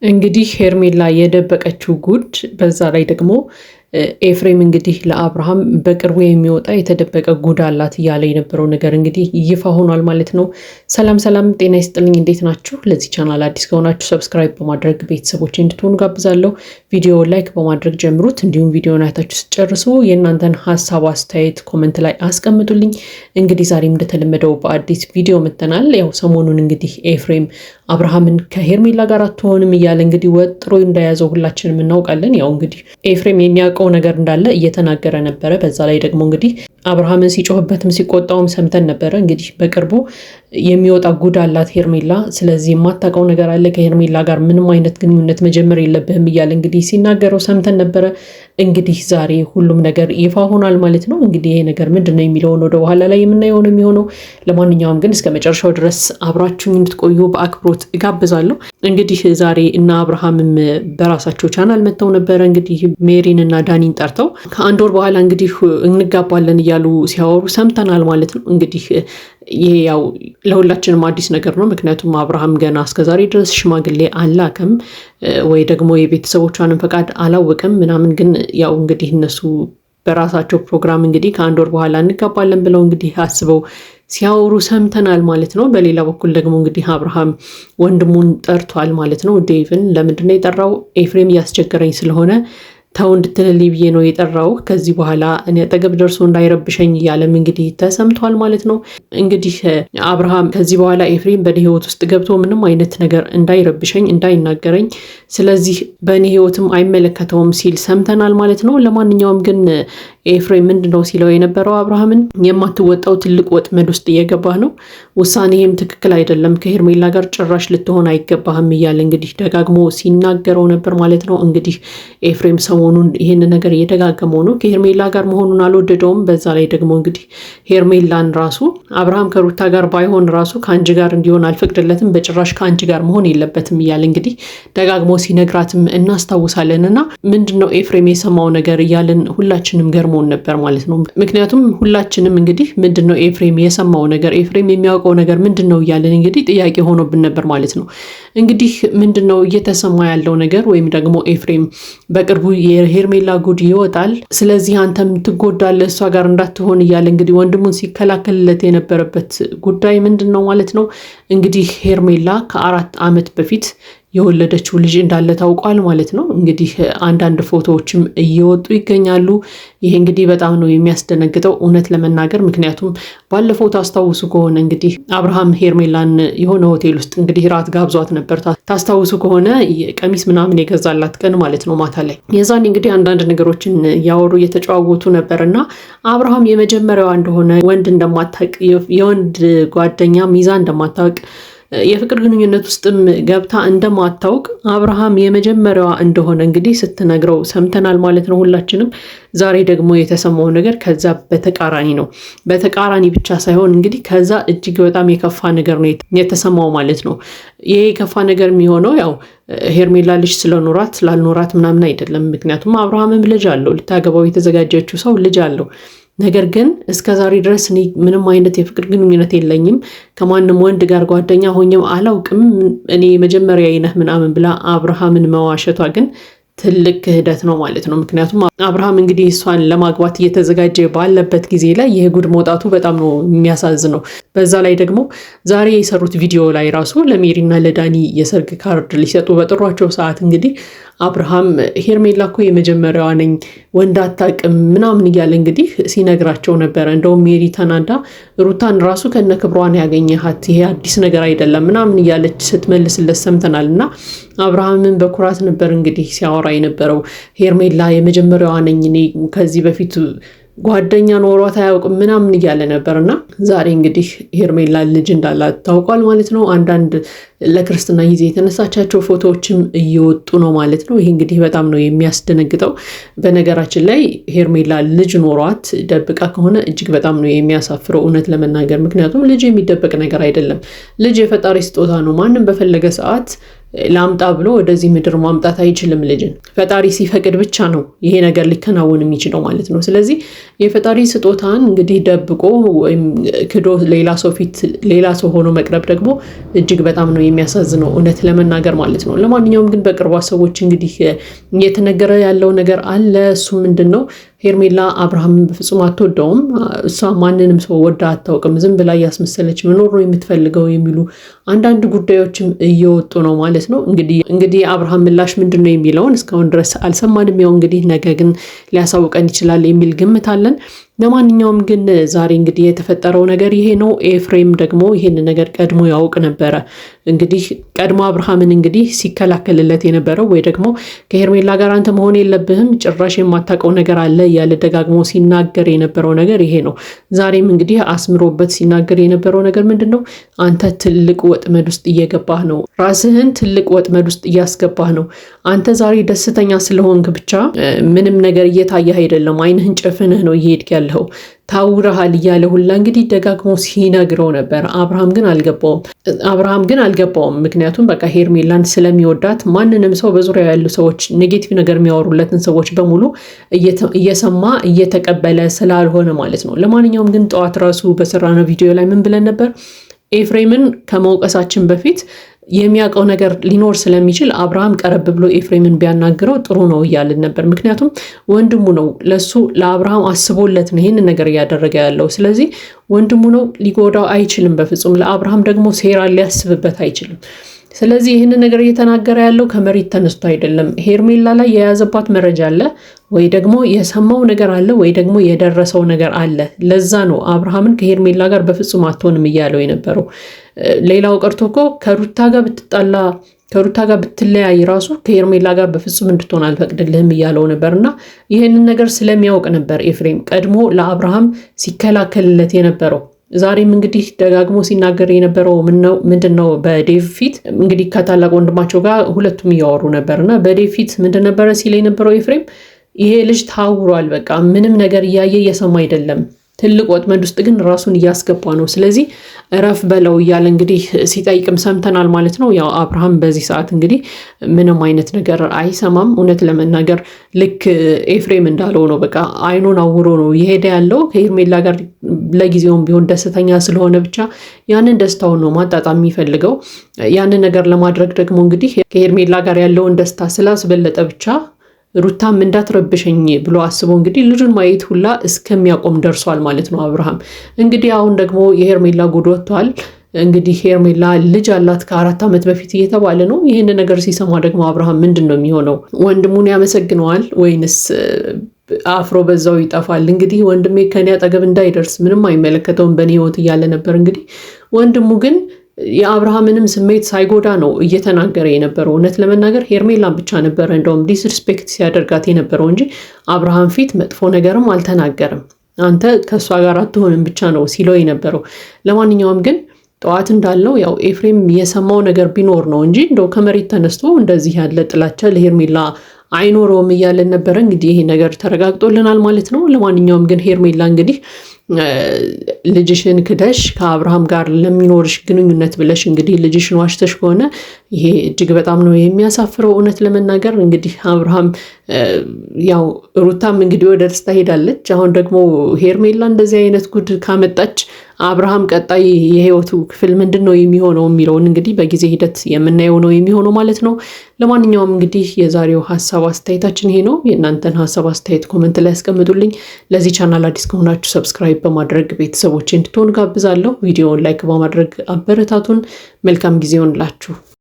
እንግዲህ ሄርሜላ የደበቀችው ጉድ በዛ ላይ ደግሞ ኤፍሬም እንግዲህ ለአብርሃም በቅርቡ የሚወጣ የተደበቀ ጉድ አላት እያለ የነበረው ነገር እንግዲህ ይፋ ሆኗል ማለት ነው። ሰላም ሰላም፣ ጤና ይስጥልኝ። እንዴት ናችሁ? ለዚህ ቻናል አዲስ ከሆናችሁ ሰብስክራይብ በማድረግ ቤተሰቦች እንድትሆኑ ጋብዛለሁ። ቪዲዮ ላይክ በማድረግ ጀምሩት። እንዲሁም ቪዲዮን አይታችሁ ስጨርሱ የእናንተን ሀሳብ አስተያየት ኮመንት ላይ አስቀምጡልኝ። እንግዲህ ዛሬም እንደተለመደው በአዲስ ቪዲዮ መጥተናል። ያው ሰሞኑን እንግዲህ ኤፍሬም አብርሃምን ከሄርሜላ ጋር አትሆንም እያለ እንግዲህ ወጥሮ እንደያዘው ሁላችንም እናውቃለን። ያው እንግዲህ ኤፍሬም የሚያውቀው ነገር እንዳለ እየተናገረ ነበረ። በዛ ላይ ደግሞ እንግዲህ አብርሃምን ሲጮህበትም ሲቆጣውም ሰምተን ነበረ። እንግዲህ በቅርቡ የሚወጣ ጉድ አላት ሄርሜላ፣ ስለዚህ የማታውቀው ነገር አለ፣ ከሄርሜላ ጋር ምንም አይነት ግንኙነት መጀመር የለብህም እያለ እንግዲህ ሲናገረው ሰምተን ነበረ። እንግዲህ ዛሬ ሁሉም ነገር ይፋ ሆኗል ማለት ነው። እንግዲህ ይሄ ነገር ምንድን ነው የሚለውን ወደ በኋላ ላይ የምናየው ነው የሚሆነው። ለማንኛውም ግን እስከ መጨረሻው ድረስ አብራችሁኝ እንድትቆዩ በአክብሮት እጋብዛለሁ። እንግዲህ ዛሬ እና አብርሃምም በራሳቸው ቻናል መጥተው ነበረ። እንግዲህ ሜሪን እና ዳኒን ጠርተው ከአንድ ወር በኋላ እንግዲህ እንጋባለን እያሉ ሲያወሩ ሰምተናል ማለት ነው። እንግዲህ ይሄ ያው ለሁላችንም አዲስ ነገር ነው። ምክንያቱም አብርሃም ገና እስከዛሬ ድረስ ሽማግሌ አላከም ወይ ደግሞ የቤተሰቦቿንም ፈቃድ አላወቀም ምናምን። ግን ያው እንግዲህ እነሱ በራሳቸው ፕሮግራም እንግዲህ ከአንድ ወር በኋላ እንጋባለን ብለው እንግዲህ አስበው ሲያወሩ ሰምተናል ማለት ነው። በሌላ በኩል ደግሞ እንግዲህ አብርሃም ወንድሙን ጠርቷል ማለት ነው። ዴቭን ለምንድነው የጠራው? ኤፍሬም እያስቸገረኝ ስለሆነ ተው እንድትልልኝ ብዬ ነው የጠራው። ከዚህ በኋላ እኔ አጠገብ ደርሶ እንዳይረብሸኝ እያለም እንግዲህ ተሰምቷል ማለት ነው። እንግዲህ አብርሃም ከዚህ በኋላ ኤፍሬም በእኔ ሕይወት ውስጥ ገብቶ ምንም አይነት ነገር እንዳይረብሸኝ፣ እንዳይናገረኝ፣ ስለዚህ በእኔ ሕይወትም አይመለከተውም ሲል ሰምተናል ማለት ነው። ለማንኛውም ግን ኤፍሬም ምንድነው ሲለው የነበረው አብርሃምን የማትወጣው ትልቅ ወጥመድ ውስጥ እየገባህ ነው፣ ውሳኔህም ትክክል አይደለም፣ ከሄርሜላ ጋር ጭራሽ ልትሆን አይገባህም እያለ እንግዲህ ደጋግሞ ሲናገረው ነበር ማለት ነው። እንግዲህ ኤፍሬም ሰሞኑን ይህን ነገር እየደጋገመው ነው። ከሄርሜላ ጋር መሆኑን አልወደደውም። በዛ ላይ ደግሞ እንግዲህ ሄርሜላን ራሱ አብርሃም ከሩታ ጋር ባይሆን ራሱ ከአንቺ ጋር እንዲሆን አልፈቅድለትም፣ በጭራሽ ከአንቺ ጋር መሆን የለበትም እያለ እንግዲህ ደጋግሞ ሲነግራትም እናስታውሳለን። እና ምንድነው ኤፍሬም የሰማው ነገር እያለን ሁላችንም ገርሞን ነበር ማለት ነው። ምክንያቱም ሁላችንም እንግዲህ ምንድነው ኤፍሬም የሰማው ነገር፣ ኤፍሬም የሚያውቀው ነገር ምንድነው እያለን እንግዲህ ጥያቄ ሆኖብን ነበር ማለት ነው። እንግዲህ ምንድነው እየተሰማ ያለው ነገር? ወይም ደግሞ ኤፍሬም በቅርቡ የሄርሜላ ጉድ ይወጣል፣ ስለዚህ አንተም ትጎዳለህ እሷ ጋር እንዳትሆን እያለ እንግዲህ ወንድሙን ሲከላከልለት የነበረበት ጉዳይ ምንድን ነው ማለት ነው። እንግዲህ ሄርሜላ ከ4 ዓመት በፊት የወለደችው ልጅ እንዳለ ታውቋል ማለት ነው። እንግዲህ አንዳንድ ፎቶዎችም እየወጡ ይገኛሉ። ይሄ እንግዲህ በጣም ነው የሚያስደነግጠው እውነት ለመናገር። ምክንያቱም ባለፈው ታስታውሱ ከሆነ እንግዲህ አብርሃም ሄርሜላን የሆነ ሆቴል ውስጥ እንግዲህ ራት ጋብዟት ነበር። ታስታውሱ ከሆነ ቀሚስ ምናምን የገዛላት ቀን ማለት ነው ማታ ላይ። የዛኔ እንግዲህ አንዳንድ ነገሮችን ያወሩ እየተጨዋወቱ ነበር እና አብርሃም የመጀመሪያዋ እንደሆነ፣ ወንድ እንደማታውቅ፣ የወንድ ጓደኛ ሚዛ እንደማታውቅ፣ የፍቅር ግንኙነት ውስጥም ገብታ እንደማታውቅ አብርሃም የመጀመሪያዋ እንደሆነ እንግዲህ ስትነግረው ሰምተናል ማለት ነው ሁላችንም። ዛሬ ደግሞ የተሰማው ነገር ከዛ በተቃራኒ ነው። በተቃራኒ ብቻ ሳይሆን እንግዲህ ከዛ እጅግ በጣም የከፋ ነገር ነው የተሰማው ማለት ነው። ይሄ የከፋ ነገር የሚሆነው ያው ሄርሜላ ልጅ ስለኖራት ስላልኖራት ምናምን አይደለም። ምክንያቱም አብርሃምም ልጅ አለው፣ ልታገባው የተዘጋጀችው ሰው ልጅ አለው። ነገር ግን እስከ ዛሬ ድረስ እኔ ምንም አይነት የፍቅር ግንኙነት የለኝም፣ ከማንም ወንድ ጋር ጓደኛ ሆኜም አላውቅም፣ እኔ መጀመሪያ ነህ ምናምን ብላ አብርሃምን መዋሸቷ ግን ትልቅ ክህደት ነው ማለት ነው። ምክንያቱም አብርሃም እንግዲህ እሷን ለማግባት እየተዘጋጀ ባለበት ጊዜ ላይ ይህ ጉድ መውጣቱ በጣም ነው የሚያሳዝነው። በዛ ላይ ደግሞ ዛሬ የሰሩት ቪዲዮ ላይ ራሱ ለሜሪና ለዳኒ የሰርግ ካርድ ሊሰጡ በጥሯቸው ሰዓት እንግዲህ አብርሃም ሄርሜላ እኮ የመጀመሪያዋ ነኝ፣ ወንድ አታውቅም ምናምን እያለ እንግዲህ ሲነግራቸው ነበረ። እንደውም ሜሪ ተናዳ ሩታን ራሱ ከነ ክብሯን ያገኘሃት፣ ይሄ አዲስ ነገር አይደለም ምናምን እያለች ስትመልስለት ሰምተናል። እና አብርሃምን በኩራት ነበር እንግዲህ ሲያወራ የነበረው። ሄርሜላ የመጀመሪያዋ ነኝ፣ እኔ ከዚህ በፊት ጓደኛ ኖሯት አያውቅም ምናምን እያለ ነበር። እና ዛሬ እንግዲህ ሄርሜላ ልጅ እንዳላት ታውቋል ማለት ነው። አንዳንድ ለክርስትና ጊዜ የተነሳቻቸው ፎቶዎችም እየወጡ ነው ማለት ነው። ይህ እንግዲህ በጣም ነው የሚያስደነግጠው። በነገራችን ላይ ሄርሜላ ልጅ ኖሯት ደብቃ ከሆነ እጅግ በጣም ነው የሚያሳፍረው እውነት ለመናገር። ምክንያቱም ልጅ የሚደበቅ ነገር አይደለም። ልጅ የፈጣሪ ስጦታ ነው። ማንም በፈለገ ሰዓት ላምጣ ብሎ ወደዚህ ምድር ማምጣት አይችልም ልጅን። ፈጣሪ ሲፈቅድ ብቻ ነው ይሄ ነገር ሊከናወን የሚችለው ማለት ነው። ስለዚህ የፈጣሪ ስጦታን እንግዲህ ደብቆ ወይም ክዶ ሌላ ሰው ፊት ሌላ ሰው ሆኖ መቅረብ ደግሞ እጅግ በጣም ነው የሚያሳዝነው እውነት ለመናገር ማለት ነው። ለማንኛውም ግን በቅርቧ ሰዎች እንግዲህ እየተነገረ ያለው ነገር አለ። እሱ ምንድነው? ሄርሜላ አብርሃምን በፍጹም አትወደውም። እሷ ማንንም ሰው ወዳ አታውቅም። ዝም ብላ እያስመሰለች መኖር ነው የምትፈልገው የሚሉ አንዳንድ ጉዳዮችም እየወጡ ነው ማለት ነው። እንግዲህ አብርሃም ምላሽ ምንድነው የሚለውን እስካሁን ድረስ አልሰማንም። ያው እንግዲህ ነገ ግን ሊያሳውቀን ይችላል የሚል ግምት አለን። ለማንኛውም ግን ዛሬ እንግዲህ የተፈጠረው ነገር ይሄ ነው። ኤፍሬም ደግሞ ይሄን ነገር ቀድሞ ያውቅ ነበረ። እንግዲህ ቀድሞ አብርሃምን እንግዲህ ሲከላከልለት የነበረው ወይ ደግሞ ከሄርሜላ ጋር አንተ መሆን የለብህም ጭራሽ የማታውቀው ነገር አለ እያለ ደጋግሞ ሲናገር የነበረው ነገር ይሄ ነው። ዛሬም እንግዲህ አስምሮበት ሲናገር የነበረው ነገር ምንድነው? አንተ ትልቅ ወጥመድ ውስጥ እየገባህ ነው። ራስህን ትልቅ ወጥመድ ውስጥ እያስገባህ ነው። አንተ ዛሬ ደስተኛ ስለሆንክ ብቻ ምንም ነገር እየታየህ አይደለም። አይንህን ጨፍንህ ነው እየሄድክ ያለው ታውረሃል እያለ ሁላ እንግዲህ ደጋግሞ ሲነግረው ነበር። አብርሃም ግን አልገባውም። ምክንያቱም በቃ ሄርሜላን ስለሚወዳት ማንንም ሰው በዙሪያው ያሉ ሰዎች ኔጌቲቭ ነገር የሚያወሩለትን ሰዎች በሙሉ እየሰማ እየተቀበለ ስላልሆነ ማለት ነው። ለማንኛውም ግን ጠዋት ራሱ በሰራነው ቪዲዮ ላይ ምን ብለን ነበር? ኤፍሬምን ከመውቀሳችን በፊት የሚያውቀው ነገር ሊኖር ስለሚችል አብርሃም ቀረብ ብሎ ኤፍሬምን ቢያናግረው ጥሩ ነው እያልን ነበር። ምክንያቱም ወንድሙ ነው፣ ለሱ ለአብርሃም አስቦለት ነው ይህን ነገር እያደረገ ያለው። ስለዚህ ወንድሙ ነው፣ ሊጎዳው አይችልም በፍጹም። ለአብርሃም ደግሞ ሴራ ሊያስብበት አይችልም። ስለዚህ ይህንን ነገር እየተናገረ ያለው ከመሬት ተነስቶ አይደለም። ሄርሜላ ላይ የያዘባት መረጃ አለ ወይ ደግሞ የሰማው ነገር አለ ወይ ደግሞ የደረሰው ነገር አለ። ለዛ ነው አብርሃምን ከሄርሜላ ጋር በፍጹም አትሆንም እያለው የነበረው። ሌላው ቀርቶ እኮ ከሩታ ጋር ብትለያይ ራሱ ከሄርሜላ ጋር በፍጹም እንድትሆን አልፈቅድልህም እያለው ነበርና ይህንን ነገር ስለሚያውቅ ነበር ኤፍሬም ቀድሞ ለአብርሃም ሲከላከልለት የነበረው። ዛሬም እንግዲህ ደጋግሞ ሲናገር የነበረው ምንድነው? በዴቭ ፊት እንግዲህ ከታላቅ ወንድማቸው ጋር ሁለቱም እያወሩ ነበርና በዴቭ ፊት ምንድን ነበረ ሲል የነበረው ኤፍሬም ይሄ ልጅ ታውሯል፣ በቃ ምንም ነገር እያየ እየሰማ አይደለም፣ ትልቅ ወጥመድ ውስጥ ግን ራሱን እያስገባ ነው። ስለዚህ እረፍ በለው እያለ እንግዲህ ሲጠይቅም ሰምተናል ማለት ነው። ያው አብርሃም በዚህ ሰዓት እንግዲህ ምንም አይነት ነገር አይሰማም። እውነት ለመናገር ልክ ኤፍሬም እንዳለው ነው። በቃ አይኑን አውሮ ነው የሄደ ያለው። ከሄርሜላ ጋር ለጊዜውም ቢሆን ደስተኛ ስለሆነ ብቻ ያንን ደስታውን ነው ማጣጣም የሚፈልገው። ያንን ነገር ለማድረግ ደግሞ እንግዲህ ከሄርሜላ ጋር ያለውን ደስታ ስላስበለጠ ብቻ ሩታም እንዳትረብሸኝ ብሎ አስቦ እንግዲህ ልጁን ማየት ሁላ እስከሚያቆም ደርሷል ማለት ነው አብርሃም። እንግዲህ አሁን ደግሞ የሄርሜላ ጉድ ወጥቷል። እንግዲህ ሄርሜላ ልጅ አላት ከ4 ዓመት በፊት እየተባለ ነው። ይህን ነገር ሲሰማ ደግሞ አብርሃም ምንድን ነው የሚሆነው? ወንድሙን ያመሰግነዋል ወይንስ አፍሮ በዛው ይጠፋል? እንግዲህ ወንድሜ ከኔ አጠገብ እንዳይደርስ ምንም አይመለከተውም በእኔ ህይወት እያለ ነበር። እንግዲህ ወንድሙ ግን የአብርሃምንም ስሜት ሳይጎዳ ነው እየተናገረ የነበረው። እውነት ለመናገር ሄርሜላን ብቻ ነበረ እንደውም ዲስሪስፔክት ሲያደርጋት የነበረው እንጂ አብርሃም ፊት መጥፎ ነገርም አልተናገርም። አንተ ከእሷ ጋር አትሆንም ብቻ ነው ሲለው የነበረው። ለማንኛውም ግን ጠዋት እንዳለው ያው ኤፍሬም የሰማው ነገር ቢኖር ነው እንጂ እንደው ከመሬት ተነስቶ እንደዚህ ያለ ጥላቻ ለሄርሜላ አይኖረውም እያለን ነበረ። እንግዲህ ይሄ ነገር ተረጋግጦልናል ማለት ነው። ለማንኛውም ግን ሄርሜላ እንግዲህ ልጅሽን ክደሽ ከአብርሃም ጋር ለሚኖርሽ ግንኙነት ብለሽ እንግዲህ ልጅሽን ዋሽተሽ ከሆነ ይሄ እጅግ በጣም ነው የሚያሳፍረው። እውነት ለመናገር እንግዲህ አብርሃም ያው ሩታም እንግዲህ ወደ ደስታ ሄዳለች። አሁን ደግሞ ሄርሜላ እንደዚህ አይነት ጉድ ካመጣች አብርሃም ቀጣይ የህይወቱ ክፍል ምንድን ነው የሚሆነው የሚለውን እንግዲህ በጊዜ ሂደት የምናየው ነው የሚሆነው ማለት ነው። ለማንኛውም እንግዲህ የዛሬው ሀሳብ አስተያየታችን ይሄ ነው። የእናንተን ሀሳብ አስተያየት ኮመንት ላይ ያስቀምጡልኝ። ለዚህ ቻናል አዲስ ከሆናችሁ ሰብስክራይብ በማድረግ ቤተሰቦች እንድትሆኑ ጋብዛለሁ። ቪዲዮውን ላይክ በማድረግ አበረታቱን። መልካም ጊዜ ይሆንላችሁ።